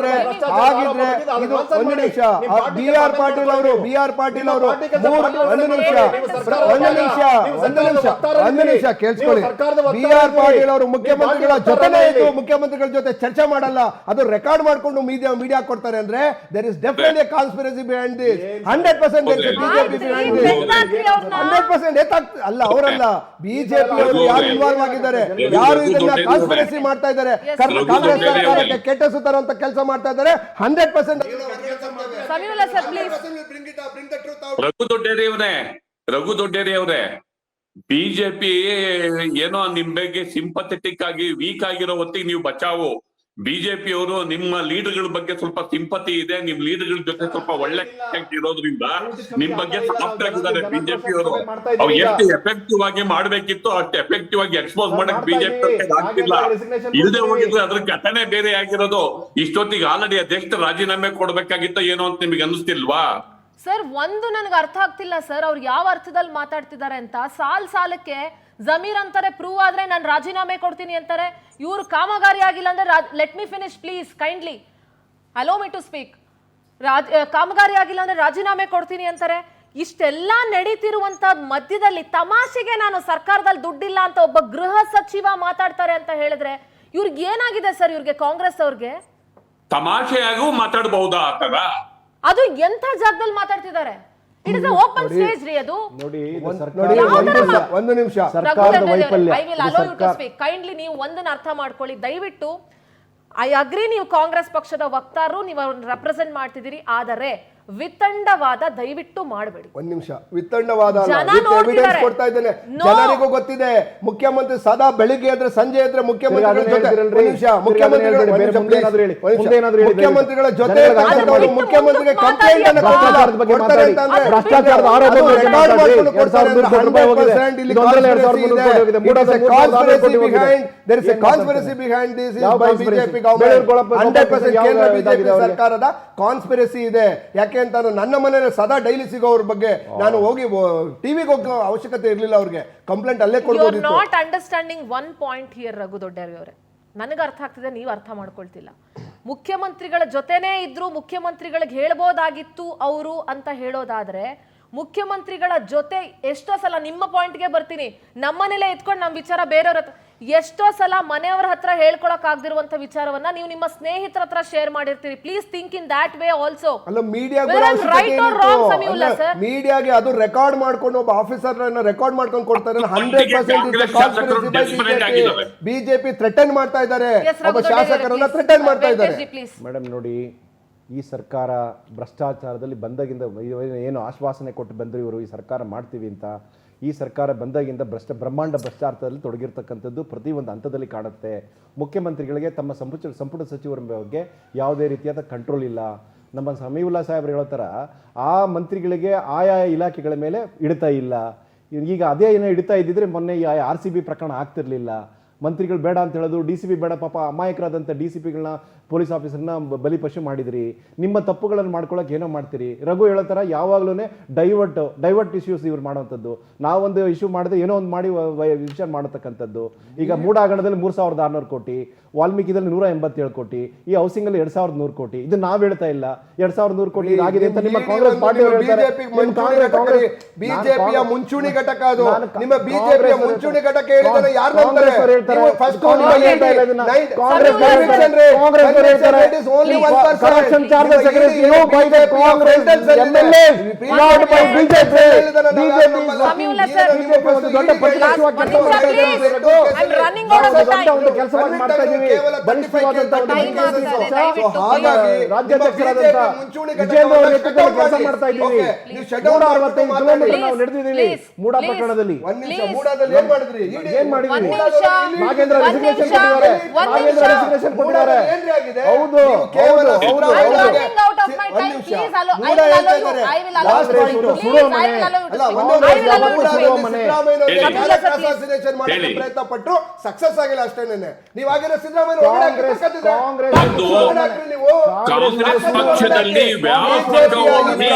ಇದು ಒಂದು ನಿಮಿಷ. BR ಪಾಟೀಲ್ ಅವರು ಒಂದು ನಿಮಿಷ ಕೇಳಿಸ್ಕೊಳ್ಳಿ. ಸರ್ಕಾರದ ಬಿ ಆರ್ ಪಾಟೀಲ್ ಅವರು ಮುಖ್ಯಮಂತ್ರಿಗಳ ಜೊತೆನೇ ಇದ್ದು ಮುಖ್ಯಮಂತ್ರಿಗಳ ಜೊತೆ ಚರ್ಚೆ ಮಾಡಲ್ಲ, ಅದು ರೆಕಾರ್ಡ್ ಮಾಡ್ಕೊಂಡು ಮೀಡಿಯಾ ಕೊಡ್ತಾರೆ ಅಂದ್ರೆ there is definitely conspiracy behind this. 100% BJP behind this. 100% ಅಲ್ಲ, ಅವರಲ್ಲ, ಬಿಜೆಪಿ ಅವರು ಯಾರು ಇನ್ವಾಲ್ವ್ ಆಗಿದ್ದಾರೆ, ಯಾರು ಇದನ್ನ ಕಾನ್ಸ್ಪಿರಸಿ ಮಾಡ್ತಾ ಇದ್ದಾರೆ, ಕಾಂಗ್ರೆಸ್ ಸರ್ಕಾರಕ್ಕೆ ಕೆಟ್ಟಸು ತರುವಂತ ಕೆಲಸ ಮಾಡ್ತಾ ಇದ್ದಾರೆ. 100% ರಘು ದೊಡ್ಡೇರಿ ಅವರೇ, ಬಿಜೆಪಿ ಏನೋ ನಿಮ್ ಬಗ್ಗೆ ಸಿಂಪಥೆಟಿಕ್ ಆಗಿ ವೀಕ್ ಆಗಿರೋ ಹೊತ್ತಿಗೆ ನೀವು ಬಚಾವು. ಬಿಜೆಪಿ ಅವರು ನಿಮ್ಮ ಲೀಡರ್ಗಳ ಬಗ್ಗೆ ಸ್ವಲ್ಪ ಸಿಂಪತಿ ಇದೆ, ನಿಮ್ ಲೀಡರ್ಗಳ ಜೊತೆ ಸ್ವಲ್ಪ ಒಳ್ಳೆ ಇರೋದ್ರಿಂದ ನಿಮ್ ಬಗ್ಗೆ ಸಾಫ್ಟ್ ಆಗಿದ್ದಾರೆ ಬಿಜೆಪಿ ಅವರು. ಅವ್ರು ಎಷ್ಟು ಎಫೆಕ್ಟಿವ್ ಆಗಿ ಮಾಡ್ಬೇಕಿತ್ತು ಅಷ್ಟು ಎಫೆಕ್ಟಿವ್ ಆಗಿ ಎಕ್ಸ್ಪೋಸ್ ಮಾಡಕ್ ಬಿಜೆಪಿ ಆಗ್ತಿಲ್ಲ. ಇಲ್ಲದೆ ಹೋಗಿದ್ರೆ ಅದ್ರ ಘಟನೆ ಬೇರೆ ಆಗಿರೋದು. ಇಷ್ಟೊತ್ತಿಗೆ ಆಲ್ರೆಡಿ ಅಧ್ಯಕ್ಷ ರಾಜೀನಾಮೆ ಕೊಡ್ಬೇಕಾಗಿತ್ತು ಏನೋ ಅಂತ ನಿಮಗೆ ಅನ್ನಿಸ್ತಿಲ್ವಾ? ಸರ್, ಒಂದು ನನಗೆ ಅರ್ಥ ಆಗ್ತಿಲ್ಲ ಸರ್, ಅವ್ರು ಯಾವ ಅರ್ಥದಲ್ಲಿ ಮಾತಾಡ್ತಿದ್ದಾರೆ ಅಂತ. ಸಾಲಕ್ಕೆ ಜಮೀರ್ ಅಂತಾರೆ ಪ್ರೂವ್ ಆದ್ರೆ ನಾನು ರಾಜೀನಾಮೆ ಕೊಡ್ತೀನಿ ಅಂತಾರೆ. ಇವ್ರು ಕಾಮಗಾರಿ ಆಗಿಲ್ಲ ಅಂದ್ರೆ let me finish please kindly allow me to speak. ಕಾಮಗಾರಿ ಆಗಿಲ್ಲ ಅಂದ್ರೆ ರಾಜೀನಾಮೆ ಕೊಡ್ತೀನಿ ಅಂತಾರೆ. ಇಷ್ಟೆಲ್ಲ ನಡೀತಿರುವಂತ ಮಧ್ಯದಲ್ಲಿ ತಮಾಷೆಗೆ ನಾನು ಸರ್ಕಾರದಲ್ಲಿ ದುಡ್ಡಿಲ್ಲ ಅಂತ ಒಬ್ಬ ಗೃಹ ಸಚಿವ ಮಾತಾಡ್ತಾರೆ ಅಂತ ಹೇಳಿದ್ರೆ ಇವ್ರಿಗೆ ಏನಾಗಿದೆ ಸರ್? ಇವ್ರಿಗೆ ಕಾಂಗ್ರೆಸ್ ಅವ್ರಿಗೆ ತಮಾಷೆಯಾಗೂ ಮಾತಾಡಬಹುದಾ ಆತರ? ಅದು ಎಂಥ ಜಾಗದಲ್ಲಿ ಮಾತಾಡ್ತಿದ್ದಾರೆ? ಇಟ್ ಇಸ್ ಓಪನ್ ಸ್ಟೇಜ್ ರೀ ಅದು. ನೋಡಿ, ಒಂದು ನಿಮಿಷ ಸರ್ಕಾರದ ವೈಫಲ್ಯ. I will allow you to speak kindly. ನೀವು ಒಂದನ್ನ ಅರ್ಥ ಮಾಡ್ಕೊಳ್ಳಿ ದಯವಿಟ್ಟು. ಐ ಅಗ್ರಿ, ನೀವು ಕಾಂಗ್ರೆಸ್ ಪಕ್ಷದ ವಕ್ತಾರರು, ನೀವು ಅವ್ರನ್ನ ರೆಪ್ರೆಸೆಂಟ್ ಮಾಡ್ತಿದ್ದೀರಿ. ಆದರೆ ವಿತಂಡವಾದ ದಯವಿಟ್ಟು ಮಾಡಬೇಡಿ. ಒಂದ್ ನಿಮಿಷ, ವಿತಂಡವಾದ ಎವಿಡೆನ್ಸ್ ಕೊಡ್ತಾ ಇದ್ದೇನೆ, ಜನರಿಗೂ ಗೊತ್ತಿದೆ. ಮುಖ್ಯಮಂತ್ರಿ ಸದಾ ಬೆಳಿಗ್ಗೆ ಎದ್ರೆ ಸಂಜೆ ಎದ್ರೆ ಮುಖ್ಯಮಂತ್ರಿಗಳ ಜೊತೆ ಮುಖ್ಯಮಂತ್ರಿಗಳ ಜೊತೆ ಮುಖ್ಯಮಂತ್ರಿಗೆ ಕಂಪ್ಲೇಂಟ್ ಅನ್ನು ಕೊಡ್ತಾರೆ ಅಂತಂದ್ರೆ ಭ್ರಷ್ಟಾಚಾರದ ಆರೋಪ ಸರ್ಕಾರದ ಕಾನ್ಸ್ಪಿರಸಿ ಇದೆ. ಯಾಕೆ ಅಂತ ನನ್ನ ಮನೆಯಲ್ಲಿ ಸದಾ ಡೈಲಿ ಸಿಗೋವ್ರ ಬಗ್ಗೆ ನಾನು ಹೋಗಿ ಟಿವಿಗೆ ಹೋಗೋ ಅವಶ್ಯಕತೆ ಇರಲಿಲ್ಲ. ಅವ್ರಿಗೆ ಕಂಪ್ಲೇಂಟ್ ಅಲ್ಲೇ ಕೊಡ್ಬೋದು. Not understanding one point here Raghu Dodderi ಅವರೇ. ನನಗೆ ಅರ್ಥ ಆಗ್ತಿದೆ, ನೀವು ಅರ್ಥ ಮಾಡ್ಕೊಳ್ತಿಲ್ಲ. ಮುಖ್ಯಮಂತ್ರಿಗಳ ಜೊತೆನೇ ಇದ್ರು, ಮುಖ್ಯಮಂತ್ರಿಗಳಿಗೆ ಹೇಳ್ಬೋದಾಗಿತ್ತು ಅವರು ಅಂತ ಹೇಳೋದಾದ್ರೆ, ಮುಖ್ಯಮಂತ್ರಿಗಳ ಜೊತೆ ಎಷ್ಟೋ ಸಲ ನಿಮ್ಮ ಪಾಯಿಂಟ್ಗೆ ಬರ್ತೀನಿ, ನಮ್ಮನೇಲೆ ಎತ್ಕೊಂಡು ನಮ್ಮ ವಿಚಾರ ಬೇರೆಯವ್ರ ಹತ್ರ ಎಷ್ಟೋ ಸಲ ಮನೆಯವರ ಹತ್ರ ಹೇಳ್ಕೊಳಕ್ ಆಗದಿರುವಂತ ವಿಚಾರವನ್ನ ನೀವು ನಿಮ್ಮ ಸ್ನೇಹಿತರ ಹತ್ರ ಶೇರ್ ಮಾಡಿರ್ತೀರಿ. Please think in that way also. ಅಲ್ಲ, ಮೀಡಿಯಾಗೆ ಅದು ರೆಕಾರ್ಡ್ ಮಾಡ್ಕೊಂಡು ಒಬ್ಬ ಆಫೀಸರ್ ರೆಕಾರ್ಡ್ ಮಾಡ್ಕೊಂಡು ಕೊಡ್ತಾರೆ. 100% ಬಿಜೆಪಿ ಥ್ರೆಟನ್ ಮಾಡ್ತಾ ಇದ್ದಾರೆ, ಒಬ್ಬ ಶಾಸಕರನ್ನ ಥ್ರೆಟನ್ ಮಾಡ್ತಾ ಇದ್ದಾರೆ. ಮೇಡಮ್ ನೋಡಿ, ಈ ಸರ್ಕಾರ ಭ್ರಷ್ಟಾಚಾರದಲ್ಲಿ ಬಂದಾಗಿಂದ ಏನು ಆಶ್ವಾಸನೆ ಕೊಟ್ಟು ಬಂದ್ರು ಇವರು, ಈ ಸರ್ಕಾರ ಮಾಡ್ತೀವಿ ಅಂತ. ಈ ಸರ್ಕಾರ ಬಂದಾಗಿಂದ ಬ್ರಹ್ಮಾಂಡ ಭ್ರಷ್ಟಾಚಾರದಲ್ಲಿ ತೊಡಗಿರ್ತಕ್ಕಂಥದ್ದು ಪ್ರತಿಯೊಂದು ಹಂತದಲ್ಲಿ ಕಾಣುತ್ತೆ. ಮುಖ್ಯಮಂತ್ರಿಗಳಿಗೆ ತಮ್ಮ ಸಂಪುಟ ಸಚಿವರ ಬಗ್ಗೆ ಯಾವುದೇ ರೀತಿಯಾದ ಕಂಟ್ರೋಲ್ ಇಲ್ಲ. ನಮ್ಮ ಸಮೀವುಲ್ಲಾ ಸಾಹೇಬ್ರು ಹೇಳೋ ಥರ ಆ ಮಂತ್ರಿಗಳಿಗೆ ಆಯಾ ಇಲಾಖೆಗಳ ಮೇಲೆ ಹಿಡಿತಾ ಇಲ್ಲ. ಈಗ ಅದೇ ಏನೋ ಹಿಡಿತಾ ಇದ್ದಿದ್ರೆ ಮೊನ್ನೆ ಈ RCB ಪ್ರಕರಣ ಆಗ್ತಿರ್ಲಿಲ್ಲ. ಮಂತ್ರಿಗಳು ಬೇಡ ಅಂತ ಹೇಳೋದು, DCP ಬೇಡ, ಪಾಪ ಅಮಾಯಕರಾದಂಥ DCPಗಳನ್ನ ಪೊಲೀಸ್ ಆಫೀಸರ್ನ ಬಲಿಪಶು ಮಾಡಿದಿರಿ. ನಿಮ್ಮ ತಪ್ಪುಗಳನ್ನು ಮಾಡ್ಕೊಳಕ್ಕೆ ಏನೋ ಮಾಡ್ತೀರಿ. ರಘು ಹೇಳೋ ಥರ ಯಾವಾಗಲೂ ಡೈವರ್ಟ್ ಇಶ್ಯೂಸ್ ಇವ್ರು ಮಾಡೋವಂಥದ್ದು. ನಾವೊಂದು ಇಶ್ಯೂ ಮಾಡಿದ್ರೆ ಏನೋ ಒಂದು ಮಾಡಿ ವಿಷಯ ಮಾಡತಕ್ಕಂಥದ್ದು. ಈಗ ಮೂಡಾಗಣದಲ್ಲಿ 3600 ಕೋಟಿ, ವಾಲ್ಮೀಕಿದಲ್ಲಿ 187 ಕೋಟಿ, ಈ ಹೌಸಿಂಗಲ್ಲಿ 2100 ಕೋಟಿ. ಇದು ನಾವು ಹೇಳ್ತಾ ಇಲ್ಲ, 2100 ಕೋಟಿ ಆಗಿದೆ ಅಂತ ನಿಮ್ಮ ಕಾಂಗ್ರೆಸ್ ಪಾರ್ಟಿ ಬಿಜೆಪಿಯ ಮುಂಚೂಣಿ ಘಟಕ ಅದು. ನಿಮ್ಮ ಬಿಜೆಪಿಯ ಮುಂಚೂಣಿ ಘಟಕ ಹೇಳಿದ್ರೆ ಯಾರು ಹೇಳ್ತಾರೆ? corruption charges against you by the Congress MLAs, not by BJP. ದೊಡ್ಡ ಪ್ರತಿಪಕ್ಷವಾಗಿ ರಾಜ್ಯಾಧ್ಯಕ್ಷರಾದಂತ ವಿಜೇಂದ್ರ ಅವರ ನೇತೃತ್ವದಲ್ಲಿ ಕೆಲಸ ಮಾಡ್ತಾ ಇದ್ದೀವಿ. 165 ಕಿಲೋಮೀಟರ್ ನಾವು ನಡೆದಿದ್ದೀವಿ ಮೂಡಾ ಪಟ್ಟಣದಲ್ಲಿ. ಏನ್ ಮಾಡಿದ್ರಿ? ನಾಗೇಂದ್ರ ರೆಸಿಗ್ನೇಷನ್ ಕೊಟ್ಟಿದ್ದಾರೆ. ಹೌದು, ಪ್ರಯತ್ನ ಪಟ್ಟು ಸಕ್ಸಸ್ ಆಗಿಲ್ಲ ಅಷ್ಟೇನೆ. ನೀವಾಗಿರೋ ಕಾಂಗ್ರೆಸ್ ಪಕ್ಷದಲ್ಲಿ ವ್ಯಾಪಕವಾಗಿ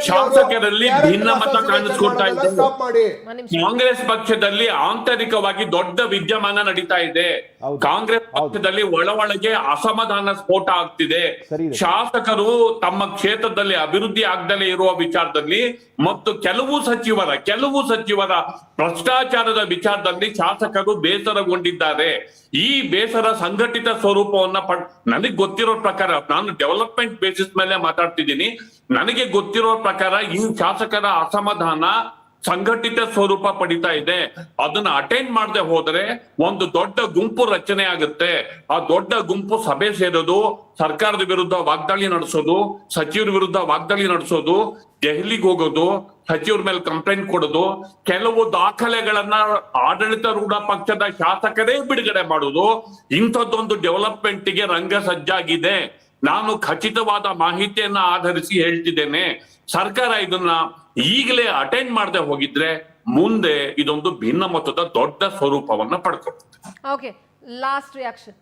ಶಾಸಕರಲ್ಲಿ ಭಿನ್ನಮತ ಕಾಣಿಸ್ಕೊಳ್ತಾ ಇದೆ. ಕಾಂಗ್ರೆಸ್ ಪಕ್ಷದಲ್ಲಿ ಆಂತರಿಕವಾಗಿ ದೊಡ್ಡ ವಿದ್ಯಮಾನ ವಿದ್ಯಮಾನ ನಡೀತಾ ಇದೆ. ಹೌದು. ಕಾಂಗ್ರೆಸ್ ಪಕ್ಷದಲ್ಲಿ ಒಳಗೆ ಅಸಮಾಧಾನ ಸ್ಫೋಟ ಆಗ್ತಿದೆ. ಸರಿ ಇದೆ. ಶಾಸಕರು ತಮ್ಮ ಕ್ಷೇತ್ರದಲ್ಲಿ ಅಭಿವೃದ್ಧಿ ಆಗದಲೇ ಇರುವ ವಿಚಾರದಲ್ಲಿ ಮತ್ತು ಕೆಲವು ಸಚಿವರ ಭ್ರಷ್ಟಾಚಾರದ ವಿಚಾರದಲ್ಲಿ ಶಾಸಕರು ಬೇಸರಗೊಂಡಿದ್ದಾರೆ. ಈ ಬೇಸರ ಸಂಘಟಿತ ಸ್ವರೂಪವನ್ನ ನನಗೆ ಗೊತ್ತಿರೋ ಪ್ರಕಾರ, ನಾನು ಡೆವಲಪ್ಮೆಂಟ್ ಬೇಸಿಸ್ ಮೇಲೆ ಮಾತಾಡ್ತಿದ್ದೀನಿ, ನನಗೆ ಗೊತ್ತಿರೋ ಪ್ರಕಾರ ಈ ಶಾಸಕರ ಅಸಮಾಧಾನ ಸಂಘಟಿತ ಸ್ವರೂಪ ಪಡಿತಾ ಇದೆ. ಅದನ್ನ ಅಟೆಂಡ್ ಮಾಡದೆ ಹೋದ್ರೆ ಒಂದು ದೊಡ್ಡ ಗುಂಪು ರಚನೆ ಆಗುತ್ತೆ. ಆ ದೊಡ್ಡ ಗುಂಪು ಸಭೆ ಸೇರೋದು, ಸರ್ಕಾರದ ವಿರುದ್ಧ ವಾಗ್ದಾಳಿ ನಡೆಸೋದು, ಸಚಿವರ ವಿರುದ್ಧ ವಾಗ್ದಾಳಿ ನಡೆಸೋದು, ದೆಹಲಿಗೆ ಹೋಗೋದು, ಸಚಿವರ ಮೇಲೆ ಕಂಪ್ಲೇಂಟ್ ಕೊಡೋದು, ಕೆಲವು ದಾಖಲೆಗಳನ್ನ ಆಡಳಿತಾರೂಢ ಪಕ್ಷದ ಶಾಸಕರೇ ಬಿಡುಗಡೆ ಮಾಡೋದು, ಇಂಥದ್ದೊಂದು ಡೆವಲಪ್ಮೆಂಟ್ಗೆ ರಂಗ ಸಜ್ಜಾಗಿದೆ. ನಾನು ಖಚಿತವಾದ ಮಾಹಿತಿಯನ್ನ ಆಧರಿಸಿ ಹೇಳ್ತಿದ್ದೇನೆ. ಸರ್ಕಾರ ಇದನ್ನ ಈಗಲೇ ಅಟೆಂಡ್ ಮಾಡದೆ ಹೋಗಿದ್ರೆ ಮುಂದೆ ಇದೊಂದು ಭಿನ್ನಮತದ ದೊಡ್ಡ ಸ್ವರೂಪವನ್ನ ಪಡ್ಕೊಳ್ತದೆ. Okay, last reaction.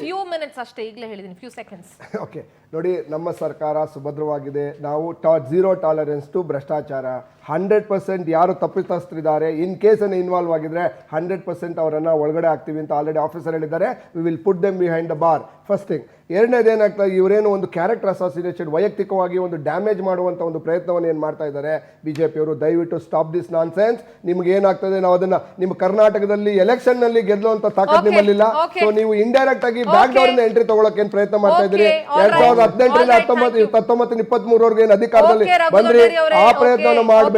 Few minutes ಅಷ್ಟೇ, ಈಗಲೇ ಹೇಳಿದೀನಿ, ಫ್ಯೂ ಸೆಕೆಂಡ್ಸ್. ಓಕೆ, ನೋಡಿ, ನಮ್ಮ ಸರ್ಕಾರ ಸುಭದ್ರವಾಗಿದೆ. ನಾವು 0 ಟಾಲರೆನ್ಸ್ ಟು ಭ್ರಷ್ಟಾಚಾರ. 100% ಯಾರು ತಪ್ಪಿತಸ್ಥರಿದ್ದಾರೆ, ಇನ್ ಕೇಸ್ ಇನ್ವಾಲ್ವ್ ಆಗಿದ್ರೆ 100% ಅವರನ್ನ ಒಳಗಡೆ ಹಾಕ್ತೀವಿ ಅಂತ ಆಲ್ರೆಡಿ ಆಫೀಸರ್ ಹೇಳಿದ್ದಾರೆ. We will put them behind the bar. First thing. ಎರಡನೇದು ಏನಾಗ್ತದೆ, ಇವರೇನು ಒಂದು ಕ್ಯಾರೆಕ್ಟರ್ ಅಸಾಸಿನೇಷನ್, ವೈಯಕ್ತಿಕವಾಗಿ ಒಂದು ಡ್ಯಾಮೇಜ್ ಮಾಡುವಂಥ ಒಂದು ಪ್ರಯತ್ನವನ್ನು ಏನು ಮಾಡ್ತಾ ಇದ್ದಾರೆ ಬಿಜೆಪಿಯವರು. ದಯವಿಟ್ಟು ಸ್ಟಾಪ್ ದಿಸ್ ನಾನ್ ಸೆನ್ಸ್. ನಿಮ್ಗೆ ಏನಾಗ್ತದೆ, ನಾವು ಅದನ್ನ ನಿಮ್ಮ ಕರ್ನಾಟಕದಲ್ಲಿ ಎಲೆಕ್ಷನ್ ನಲ್ಲಿ ಗೆಲ್ಲುವಂತ ತಾಕತ್ ನಿಮ್ಮಲ್ಲಿಲ್ಲ. ಸೊ ನೀವು ಇಂಡೈರೆಕ್ಟ್ ಆಗಿ ಬ್ಯಾಕ್ ಡೋರ್ ಇಂದ ಎಂಟ್ರಿ ತಗೊಳಕ್ಕೆ ಏನ್ ಪ್ರಯತ್ನ ಮಾಡ್ತಾ ಇದ್ದೀರಿ. 2018ರಿಂದ 19-19 ಏನು ಅಧಿಕಾರದಲ್ಲಿ ಬಂದ್ರಿ, ಆ ಪ್ರಯತ್ನವನ್ನು ಮಾಡಬೇಡಿ.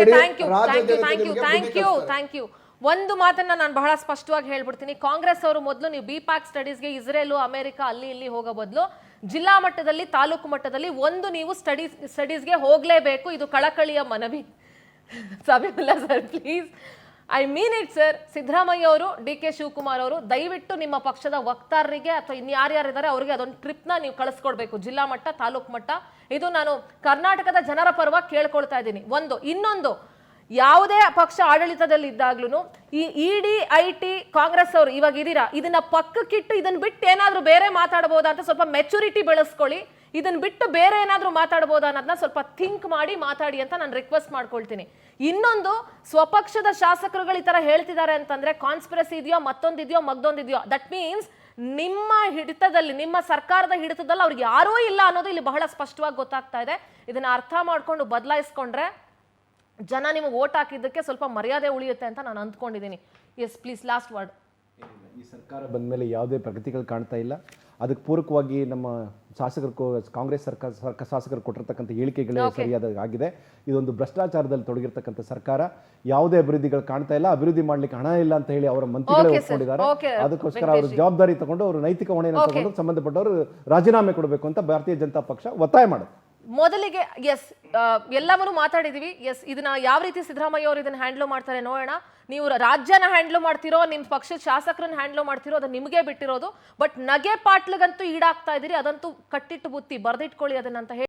Thank you. ಒಂದು ಮಾತನ್ನ ನಾನು ಬಹಳ ಸ್ಪಷ್ಟವಾಗಿ ಹೇಳ್ಬಿಡ್ತೀನಿ. ಕಾಂಗ್ರೆಸ್ ಅವರು ಮೊದಲು ನೀವು BPAC ಸ್ಟಡೀಸ್ಗೆ ಇಸ್ರೇಲು, ಅಮೆರಿಕ ಅಲ್ಲಿ ಇಲ್ಲಿ ಹೋಗೋ ಬದಲು ಜಿಲ್ಲಾ ಮಟ್ಟದಲ್ಲಿ, ತಾಲೂಕು ಮಟ್ಟದಲ್ಲಿ ನೀವು ಸ್ಟಡೀಸ್ಗೆ ಹೋಗ್ಲೇಬೇಕು. ಇದು ಕಳಕಳಿಯ ಮನವಿ. Sabiulla sir, please, I mean it sir. Siddaramaiah ಅವರು, DK ಶಿವಕುಮಾರ್ ಅವರು, ದಯವಿಟ್ಟು ನಿಮ್ಮ ಪಕ್ಷದ ವಕ್ತಾರರಿಗೆ ಅಥವಾ ಇನ್ಯಾರ್ಯಾರಿದ್ದಾರೆ ಅವರಿಗೆ ಅದೊಂದು ಟ್ರಿಪ್ನ ನೀವು ಕಳಿಸ್ಕೊಡ್ಬೇಕು, ಜಿಲ್ಲಾ ಮಟ್ಟ, ತಾಲೂಕು ಮಟ್ಟ. ಇದು ನಾನು ಕರ್ನಾಟಕದ ಜನರ ಪರವಾಗಿ ಕೇಳ್ಕೊಳ್ತಾ ಇದ್ದೀನಿ. ಇನ್ನೊಂದು, ಯಾವುದೇ ಪಕ್ಷ ಆಡಳಿತದಲ್ಲಿ ಇದ್ದಾಗ್ಲೂ ಈ ED, IT ಕಾಂಗ್ರೆಸ್ ಅವರು ಇವಾಗ ಇದೀರಾ, ಇದನ್ನ ಪಕ್ಕಕ್ಕಿಟ್ಟು ಇದನ್ನ ಬಿಟ್ಟು ಏನಾದ್ರೂ ಬೇರೆ ಮಾತಾಡಬಹುದಾ ಅಂತ ಸ್ವಲ್ಪ ಮೆಚುರಿಟಿ ಬೆಳೆಸ್ಕೊಳ್ಳಿ. ಇದನ್ನ ಬಿಟ್ಟು ಬೇರೆ ಏನಾದ್ರೂ ಮಾತಾಡಬಹುದಾ ಅನ್ನೋದನ್ನ ಸ್ವಲ್ಪ ಥಿಂಕ್ ಮಾಡಿ ಮಾತಾಡಿ ಅಂತ ನಾನು ರಿಕ್ವೆಸ್ಟ್ ಮಾಡ್ಕೊಳ್ತೀನಿ. ಇನ್ನೊಂದು, ಸ್ವಪಕ್ಷದ ಶಾಸಕರುಗಳು ಈ ತರ ಹೇಳ್ತಿದ್ದಾರೆ ಅಂತಂದ್ರೆ ಕಾನ್ಸ್ಪಿರಸಿ ಇದೆಯೋ, ಮತ್ತೊಂದಿದೆಯೋ, ಮಗ್ದೊಂದಿದೆಯೋ. ದಟ್ ಮೀನ್ಸ್ ನಿಮ್ಮ ಹಿಡಿತದಲ್ಲಿ, ನಿಮ್ಮ ಸರ್ಕಾರದ ಹಿಡಿತದಲ್ಲಿ ಅವ್ರಿಗೆ ಯಾರೂ ಇಲ್ಲ ಅನ್ನೋದು ಇಲ್ಲಿ ಬಹಳ ಸ್ಪಷ್ಟವಾಗಿ ಗೊತ್ತಾಗ್ತಾ ಇದೆ. ಇದನ್ನ ಅರ್ಥ ಮಾಡ್ಕೊಂಡು ಬದಲಾಯಿಸ್ಕೊಂಡ್ರೆ ಜನ ನಿಮಗೆ ವೋಟ್ ಹಾಕಿದ್ದಕ್ಕೆ ಸ್ವಲ್ಪ ಮರ್ಯಾದೆ ಉಳಿಯುತ್ತೆ ಅಂತ ನಾನು ಅಂದ್ಕೊಂಡಿದ್ದೀನಿ. Yes please, last word. ಈ ಸರ್ಕಾರ ಬಂದ ಮೇಲೆ ಯಾವುದೇ ಪ್ರಗತಿಗಳು ಕಾಣ್ತಾ ಇಲ್ಲ. ಅದಕ್ಕೆ ಪೂರಕವಾಗಿ ನಮ್ಮ ಶಾಸಕರು, ಕಾಂಗ್ರೆಸ್ ಶಾಸಕರು ಕೊಟ್ಟಿರ್ತಕ್ಕಂಥ ಹೇಳಿಕೆಗಳೇ ಸರಿಯಾದ ಆಗಿದೆ. ಇದೊಂದು ಭ್ರಷ್ಟಾಚಾರದಲ್ಲಿ ತೊಡಗಿರ್ತಕ್ಕಂಥ ಸರ್ಕಾರ. ಯಾವುದೇ ಅಭಿವೃದ್ಧಿಗಳು ಕಾಣ್ತಾ ಇಲ್ಲ. ಅಭಿವೃದ್ಧಿ ಮಾಡ್ಲಿಕ್ಕೆ ಹಣ ಇಲ್ಲ ಅಂತ ಹೇಳಿ ಅವರ ಮಂತ್ರಿಗಳೇ ಒಪ್ಪಿಕೊಂಡಿದ್ದಾರೆ. ಅದಕ್ಕೋಸ್ಕರ ಅವರು ಜವಾಬ್ದಾರಿ ತಗೊಂಡು, ಅವರು ನೈತಿಕ ಹೊಣೆಯನ್ನು ತಗೊಂಡು ಸಂಬಂಧಪಟ್ಟವರು ರಾಜೀನಾಮೆ ಕೊಡಬೇಕು ಅಂತ ಭಾರತೀಯ ಜನತಾ ಪಕ್ಷ ಒತ್ತಾಯ ಮಾಡುತ್ತೆ. ಮೊದಲಿಗೆ ಎಲ್ಲವನ್ನೂ ಮಾತಾಡಿದೀವಿ. ಇದನ್ನ ಯಾವ ರೀತಿ ಸಿದ್ದರಾಮಯ್ಯ ಅವರು ಇದನ್ನ ಹ್ಯಾಂಡ್ಲ್ ಮಾಡ್ತಾರೆ ನೋಡೋಣ. ನೀವು ರಾಜ್ಯನ ಹ್ಯಾಂಡ್ಲ್ ಮಾಡ್ತಿರೋ, ನಿಮ್ಮ ಪಕ್ಷದ ಶಾಸಕರನ್ನ ಹ್ಯಾಂಡ್ಲ್ ಮಾಡ್ತಿರೋ, ಅದು ನಿಮಗೆ ಬಿಟ್ಟಿರೋದು. ಬಟ್ ನಗೆ ಪಾಟ್ಲಿಗಂತೂ ಈಡಾಗ್ತಾ ಇದೀರಿ, ಅದಂತೂ ಕಟ್ಟಿಟ್ಟು ಬುತ್ತಿ, ಬರ್ದಿಟ್ಕೊಳ್ಳಿ ಅದನ್ನಂತ ಹೇಳಿ.